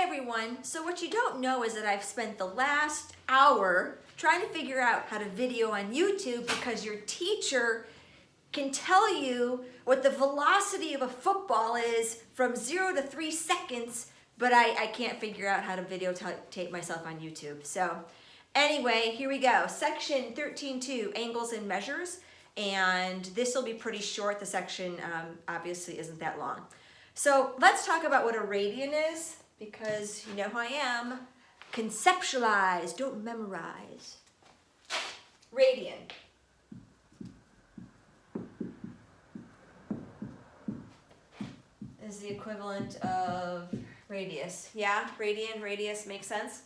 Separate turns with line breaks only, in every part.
everyone. So what you don't know is that I've spent the last hour trying to figure out how to video on YouTube because your teacher can tell you what the velocity of a football is from 0 to 3 seconds, but I can't figure out how to videotape myself on YouTube. So anyway, here we go. Section 13.2, angles and measures. And this will be pretty short. The section obviously isn't that long. So let's talk about what a radian is, because you know who I am. Conceptualize, don't memorize. Radian. Is the equivalent of radius. Yeah, radian, radius, makes sense?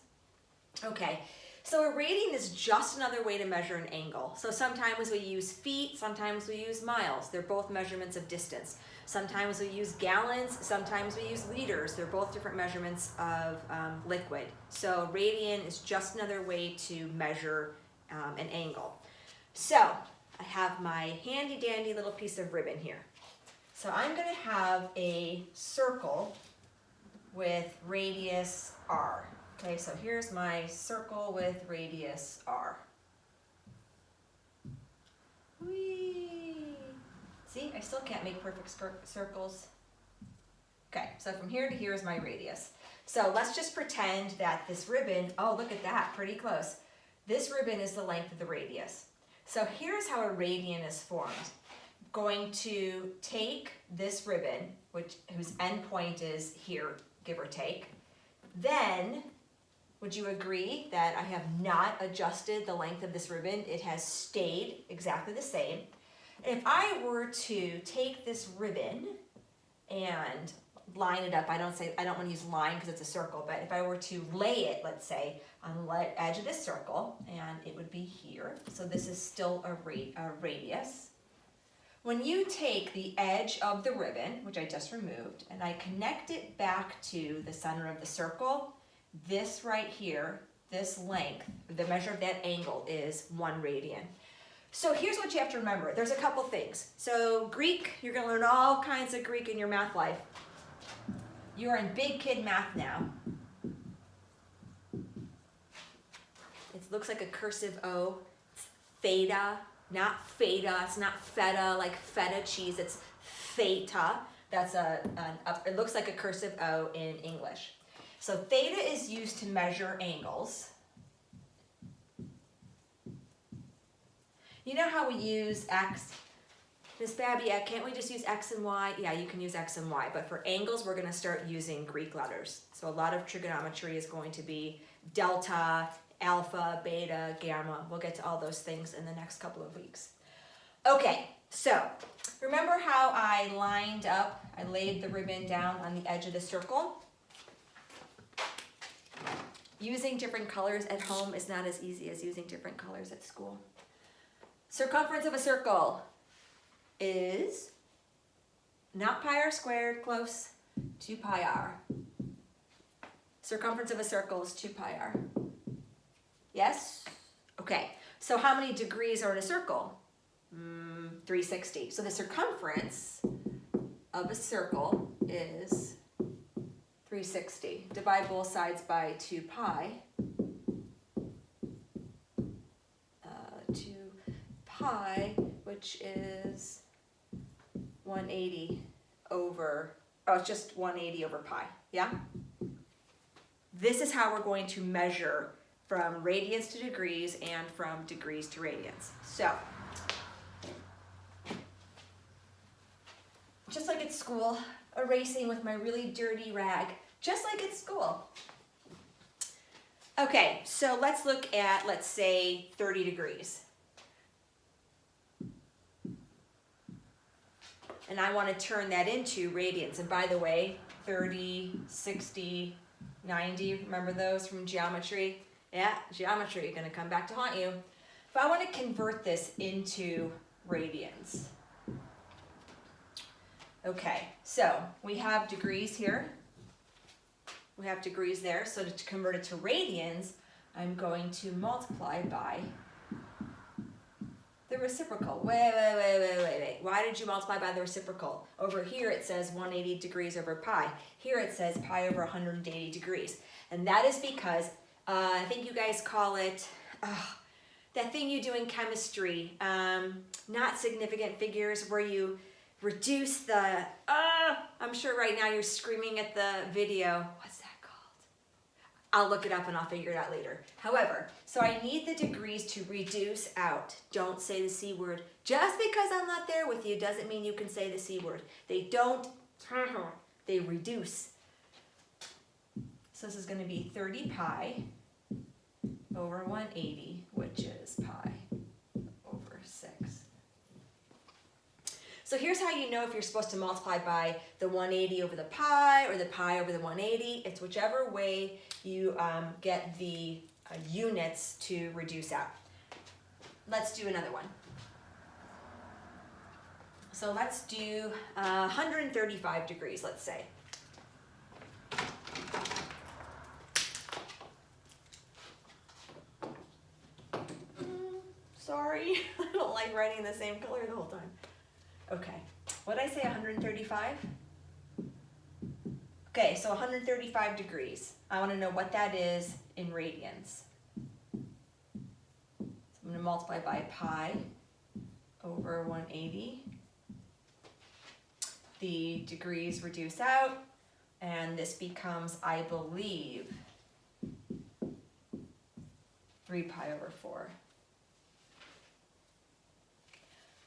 Okay, so a radian is just another way to measure an angle. So sometimes we use feet, sometimes we use miles. They're both measurements of distance. Sometimes we use gallons, sometimes we use liters. They're both different measurements of liquid. So radian is just another way to measure an angle. So I have my handy dandy little piece of ribbon here. So I'm going to have a circle with radius r. Okay, so here's my circle with radius r. Whee! See, I still can't make perfect circles. Okay, so from here to here is my radius. So let's just pretend that this ribbon, oh look at that, pretty close. This ribbon is the length of the radius. So here's how a radian is formed. Going to take this ribbon, whose end point is here, give or take. Then, would you agree that I have not adjusted the length of this ribbon? It has stayed exactly the same. And if I were to take this ribbon and line it up, I don't want to use line because it's a circle, but if I were to lay it, let's say, on the edge of this circle, and it would be here. So this is still a radius. When you take the edge of the ribbon, which I just removed, and I connect it back to the center of the circle, this right here, this length, the measure of that angle is 1 radian. So here's what you have to remember. There's a couple things. So Greek, you're going to learn all kinds of Greek in your math life. You are in big kid math now. It looks like a cursive O. It's theta. Not feta, it's not feta like feta cheese, it's theta. That's it looks like a cursive O in English. So theta is used to measure angles. You know how we use X? Miss Babby, can't we just use X and Y? Yeah, you can use X and Y, but for angles, we're gonna start using Greek letters. So a lot of trigonometry is going to be delta, alpha, beta, gamma. We'll get to all those things in the next couple of weeks. Okay, so remember how I laid the ribbon down on the edge of the circle? Using different colors at home is not as easy as using different colors at school. Circumference of a circle is not pi r squared, close, 2 pi r. Circumference of a circle is 2 pi r. Yes? Okay, so how many degrees are in a circle? 360. So the circumference of a circle is 360. Divide both sides by 2 pi. 2 pi, which is 180 over, it's just 180 over pi, yeah? This is how we're going to measure from radians to degrees and from degrees to radians. So, just like at school, erasing with my really dirty rag, just like at school. Okay, so let's look at, let's say, 30 degrees. And I want to turn that into radians. And by the way, 30, 60, 90, remember those from geometry? Yeah, geometry, going to come back to haunt you. If I want to convert this into radians. Okay, so we have degrees here. We have degrees there. So to convert it to radians, I'm going to multiply by the reciprocal. Wait. Why did you multiply by the reciprocal? Over here it says 180 degrees over pi. Here it says pi over 180 degrees. And that is because, I think you guys call it, that thing you do in chemistry, not significant figures, where you reduce the, I'm sure right now you're screaming at the video. What's that called? I'll look it up and I'll figure it out later. However, so I need the degrees to reduce out. Don't say the C word. Just because I'm not there with you doesn't mean you can say the C word. They don't, they reduce. So this is going to be 30 pi over 180, which is pi over 6. So here's how you know if you're supposed to multiply by the 180 over the pi or the pi over the 180. It's whichever way you get the units to reduce out. Let's do another one. So let's do 135 degrees, let's say. Sorry, I don't like writing the same color the whole time. Okay, what did I say, 135? Okay, so 135 degrees. I want to know what that is in radians. So I'm going to multiply by pi over 180. The degrees reduce out, and this becomes, I believe, 3 pi over 4.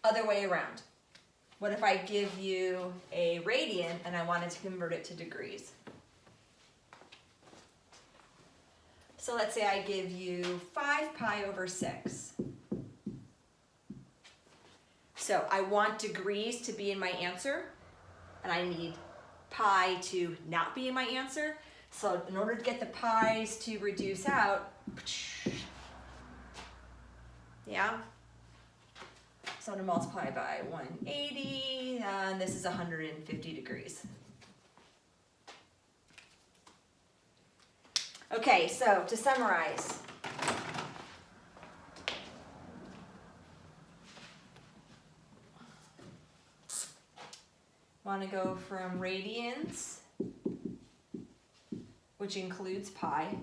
Other way around. What if I give you a radian and I wanted to convert it to degrees? So let's say I give you 5 pi over 6. So I want degrees to be in my answer, and I need pi to not be in my answer. So in order to get the pi's to reduce out, yeah? So I'm going to multiply by 180, and this is 150 degrees. Okay, so to summarize, want to go from radians, which includes pi,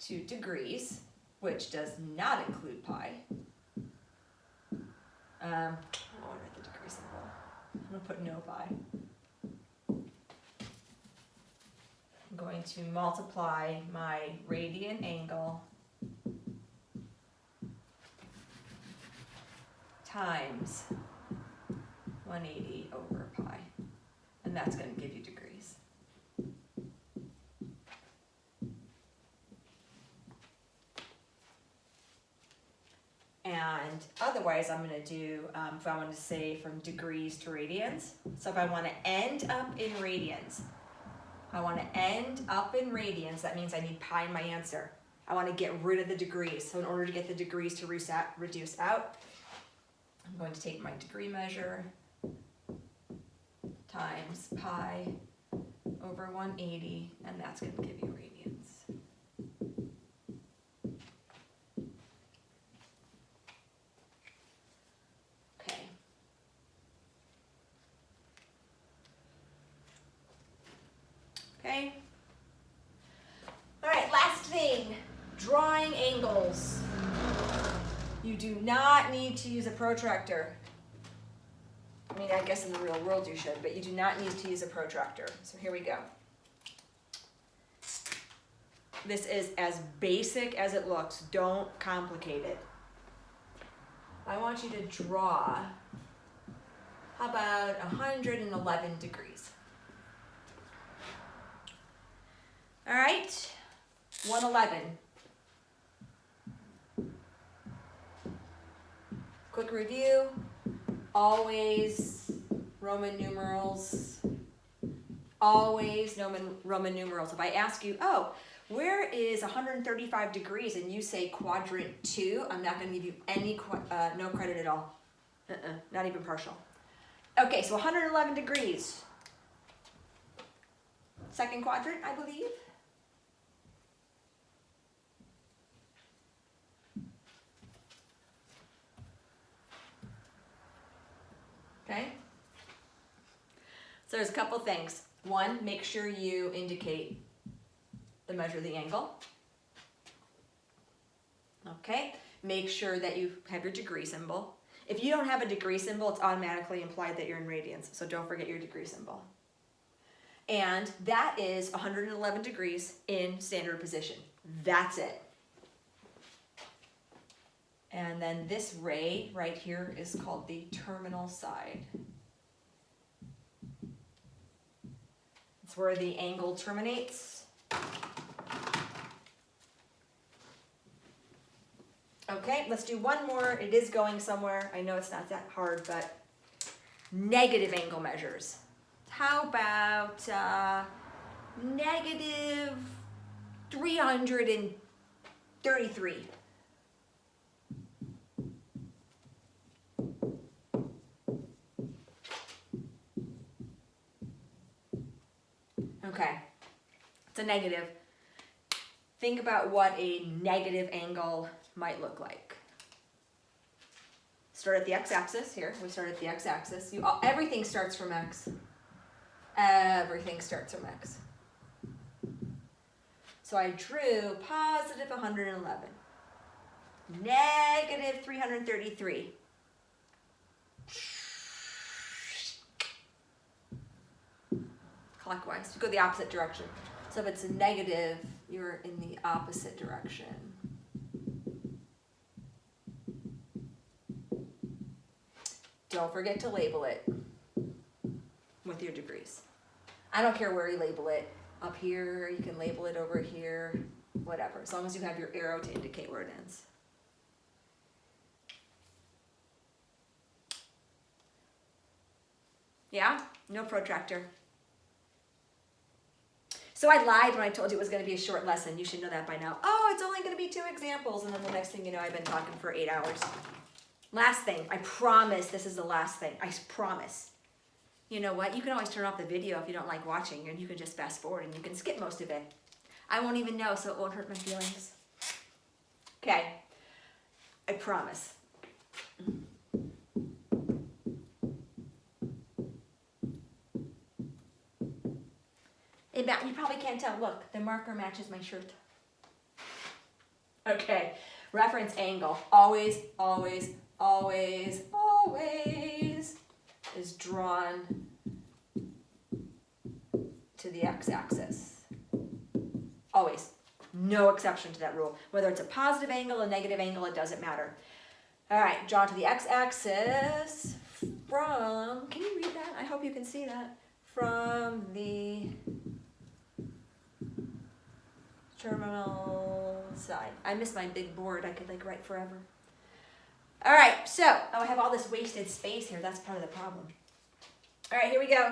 to degrees, which does not include pi. I want to write the degree symbol. I'm going to put no pi. I'm going to multiply my radian angle times 180 over pi. And that's going to give you degrees. And otherwise, I'm going to do, if I want to say from degrees to radians. So if I want to end up in radians, that means I need pi in my answer. I want to get rid of the degrees. So in order to get the degrees to reduce out, I'm going to take my degree measure times pi over 180, and that's going to give you radians. Okay. Okay. All right, last thing, drawing angles. You do not need to use a protractor. I mean, I guess in the real world you should, but you do not need to use a protractor. So here we go. This is as basic as it looks. Don't complicate it. I want you to draw, how about 111 degrees? All right, 111. Quick review. Always Roman numerals. Always Roman numerals. If I ask you, oh, where is 135 degrees, and you say quadrant 2, I'm not going to give you any, no credit at all. Not even partial. Okay, so 111 degrees. Second quadrant, I believe. Okay? So there's a couple things. One, make sure you indicate the measure of the angle. Okay? Make sure that you have your degree symbol. If you don't have a degree symbol, it's automatically implied that you're in radians, so don't forget your degree symbol. And that is 111 degrees in standard position. That's it. And then this ray right here is called the terminal side. It's where the angle terminates. Okay, let's do one more. It is going somewhere. I know it's not that hard, but negative angle measures. How about negative 333? Okay, it's a negative. Think about what a negative angle might look like. Start at the x-axis here. We start at the x-axis. Everything starts from x. Everything starts from x. So I drew positive 111, negative 333. Clockwise, you go the opposite direction. So if it's a negative, you're in the opposite direction. Don't forget to label it with your degrees. I don't care where you label it. Up here, you can label it over here, whatever, as long as you have your arrow to indicate where it ends. Yeah? No protractor. So I lied when I told you it was going to be a short lesson. You should know that by now. Oh, it's only going to be 2 examples, and then the next thing you know, I've been talking for 8 hours. Last thing, I promise this is the last thing. I promise. You know what? You can always turn off the video if you don't like watching, and you can just fast forward and you can skip most of it. I won't even know, so it won't hurt my feelings. Okay. I promise. You probably can't tell. Look, the marker matches my shirt. Okay. Reference angle. Always, always, always, always is drawn to the x-axis. Always. No exception to that rule. Whether it's a positive angle, a negative angle, it doesn't matter. All right, draw to the x-axis from, can you read that? I hope you can see that. From the terminal side. I miss my big board. I could like write forever. All right, so, I have all this wasted space here. That's part of the problem. All right, here we go.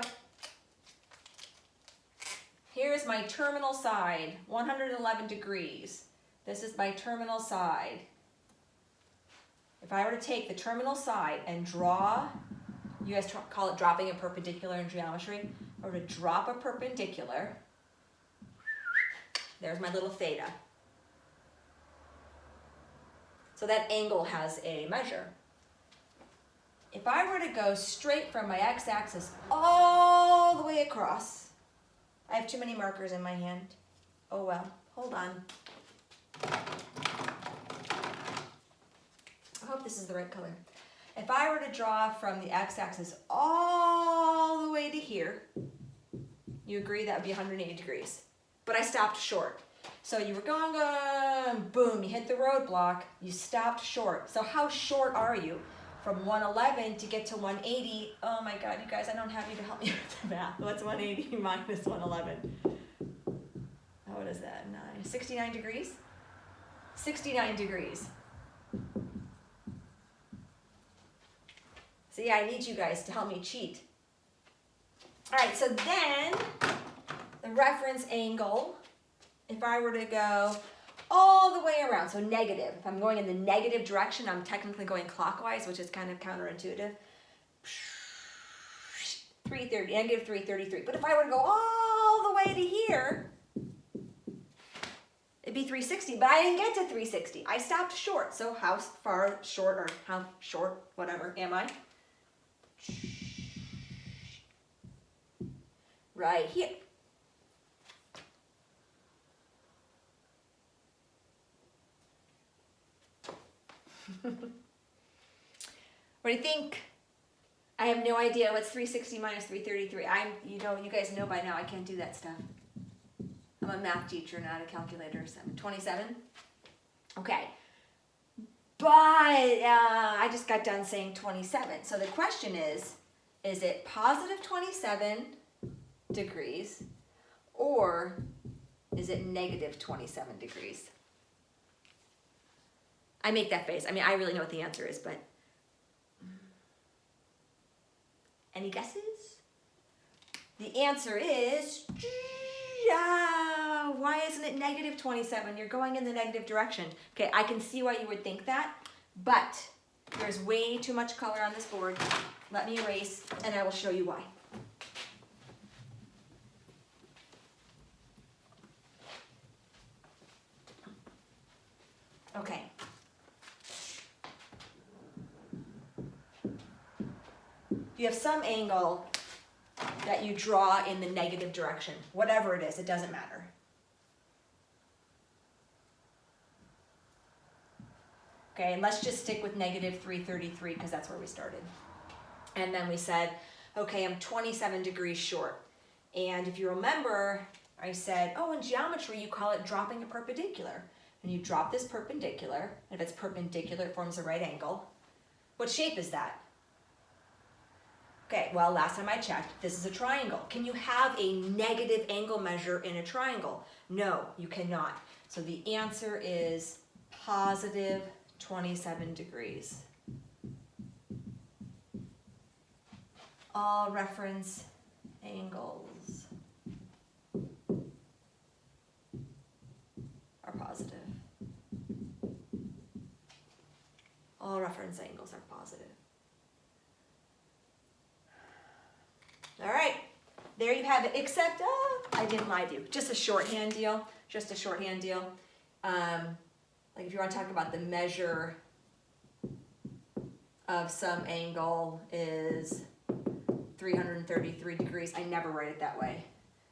Here's my terminal side, 111 degrees. This is my terminal side. If I were to take the terminal side and draw, you guys call it dropping a perpendicular in geometry, or to drop a perpendicular, there's my little theta. So that angle has a measure. If I were to go straight from my x-axis all the way across, I have too many markers in my hand. Oh well, hold on. I hope this is the right color. If I were to draw from the x-axis all the way to here, you agree that would be 180 degrees. But I stopped short. So you were going, boom, you hit the roadblock, you stopped short. So how short are you? From 111 to get to 180, oh my God, you guys, I don't have you to help me with the math. What's 180 minus 111? What is that, 69 degrees? 69 degrees. So yeah, I need you guys to help me cheat. All right, so then the reference angle, if I were to go all the way around, so negative. If I'm going in the negative direction, I'm technically going clockwise, which is kind of counterintuitive. 330, negative 333. But if I were to go all the way to here, it'd be 360, but I didn't get to 360. I stopped short. So how far short, or how short, whatever, am I? right here. What do you think? I have no idea what's 360 minus 333. You guys know by now I can't do that stuff. I'm a math teacher, not a calculator. So 27. Okay. But I just got done saying 27. So the question is it positive 27 degrees or is it negative 27 degrees? I make that face. I mean, I really know what the answer is, but any guesses? The answer is, why isn't it negative 27? You're going in the negative direction. Okay, I can see why you would think that, but there's way too much color on this board. Let me erase, and I will show you why. Okay. You have some angle that you draw in the negative direction. Whatever it is, it doesn't matter. Okay, and let's just stick with negative 333 because that's where we started. And then we said, okay, I'm 27 degrees short. And if you remember, I said, oh, in geometry, you call it dropping a perpendicular. And you drop this perpendicular, and if it's perpendicular, it forms a right angle. What shape is that? Okay, well, last time I checked, this is a triangle. Can you have a negative angle measure in a triangle? No, you cannot. So the answer is positive 27 degrees. All reference angles are positive. All reference angles are positive. All right, there you have it, except, I didn't lie to you. Just a shorthand deal, just a shorthand deal. Like if you want to talk about the measure of some angle is 333 degrees, I never write it that way.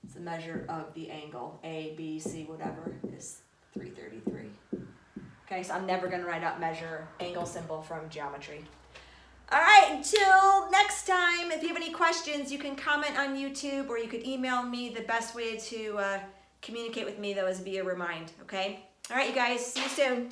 It's the measure of the angle, A, B, C, whatever, is 333. Okay, so I'm never gonna write out measure angle symbol from geometry. All right, until next time, if you have any questions, you can comment on YouTube or you could email me. The best way to communicate with me, though, is via Remind, okay? All right, you guys, see you soon.